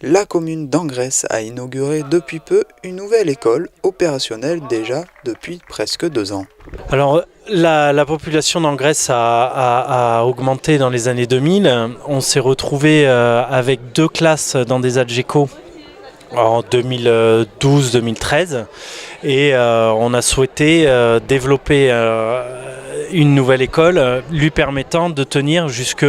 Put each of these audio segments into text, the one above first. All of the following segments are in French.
La commune d'Angresse a inauguré depuis peu une nouvelle école opérationnelle déjà depuis presque 2 ans. Alors la population d'Angresse a augmenté dans les années 2000. On s'est retrouvé avec 2 classes dans des ADGECO en 2012-2013 et on a souhaité développer une nouvelle école lui permettant de tenir jusque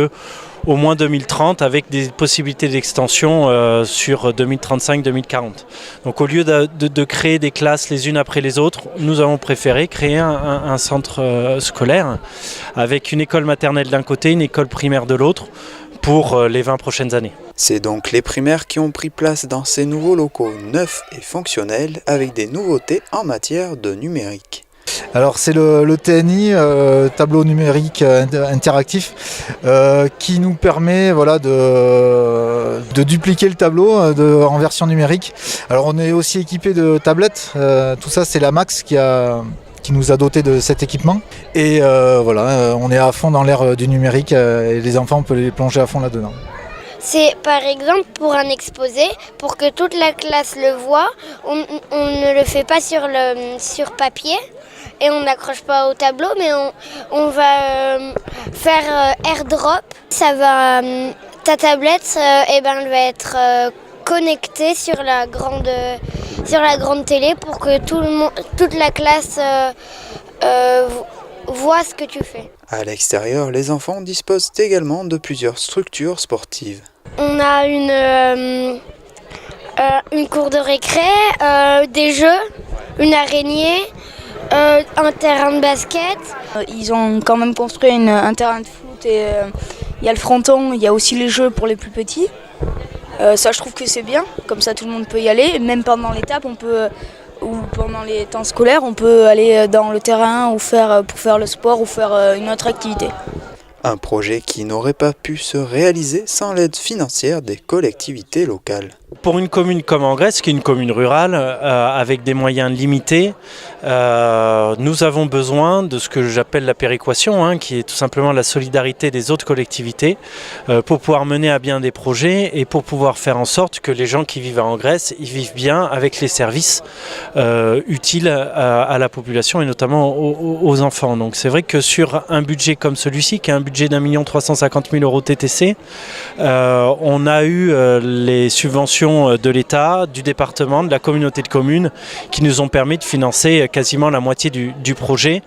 au moins 2030 avec des possibilités d'extension sur 2035-2040. Donc au lieu de créer des classes les unes après les autres, nous avons préféré créer un centre scolaire avec une école maternelle d'un côté, une école primaire de l'autre pour les 20 prochaines années. C'est donc les primaires qui ont pris place dans ces nouveaux locaux neufs et fonctionnels avec des nouveautés en matière de numérique. Alors c'est le TNI, tableau numérique interactif, qui nous permet de dupliquer le tableau en version numérique. Alors on est aussi équipé de tablettes, tout ça c'est la Max qui nous a doté de cet équipement. Et on est à fond dans l'ère du numérique et les enfants on peut les plonger à fond là-dedans. C'est par exemple pour un exposé, pour que toute la classe le voit, on ne le fait pas sur papier. Et on n'accroche pas au tableau, mais on va faire airdrop. Ta tablette, elle va être connectée sur la grande télé pour que toute la classe voit ce que tu fais. À l'extérieur, les enfants disposent également de plusieurs structures sportives. On a une cour de récré, des jeux, une araignée. Un terrain de basket. Ils ont quand même construit un terrain de foot et il y a le fronton, il y a aussi les jeux pour les plus petits. Ça je trouve que c'est bien, comme ça tout le monde peut y aller. Même pendant l'étape ou pendant les temps scolaires, on peut aller dans le terrain pour faire le sport ou faire une autre activité. Un projet qui n'aurait pas pu se réaliser sans l'aide financière des collectivités locales. Pour une commune comme Angresse, qui est une commune rurale, avec des moyens limités, nous avons besoin de ce que j'appelle la péréquation, qui est tout simplement la solidarité des autres collectivités, pour pouvoir mener à bien des projets et pour pouvoir faire en sorte que les gens qui vivent à Angresse, ils vivent bien avec les services utiles à la population et notamment aux enfants. Donc c'est vrai que sur un budget comme celui-ci, qui est un budget d'1 350 000 € TTC, on a eu les subventions de l'État, du département, de la communauté de communes qui nous ont permis de financer quasiment la moitié du projet.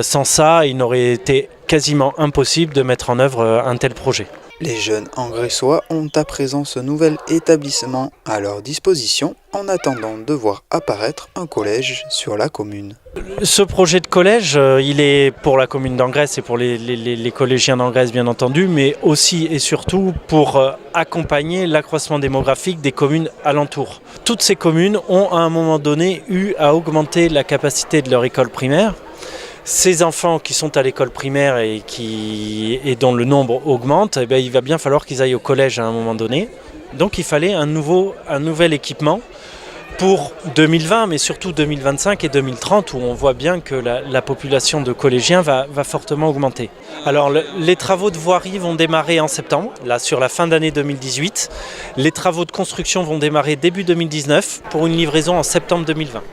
Sans ça, il n'aurait été quasiment impossible de mettre en œuvre un tel projet. Les jeunes angressois ont à présent ce nouvel établissement à leur disposition en attendant de voir apparaître un collège sur la commune. Ce projet de collège, il est pour la commune d'Angresse et pour les collégiens d'Angresse bien entendu, mais aussi et surtout pour accompagner l'accroissement démographique des communes alentours. Toutes ces communes ont à un moment donné eu à augmenter la capacité de leur école primaire. Ces enfants qui sont à l'école primaire et dont le nombre augmente, il va bien falloir qu'ils aillent au collège à un moment donné. Donc il fallait un nouvel équipement pour 2020, mais surtout 2025 et 2030, où on voit bien que la population de collégiens va fortement augmenter. Alors les travaux de voirie vont démarrer en septembre, là sur la fin d'année 2018. Les travaux de construction vont démarrer début 2019 pour une livraison en septembre 2020.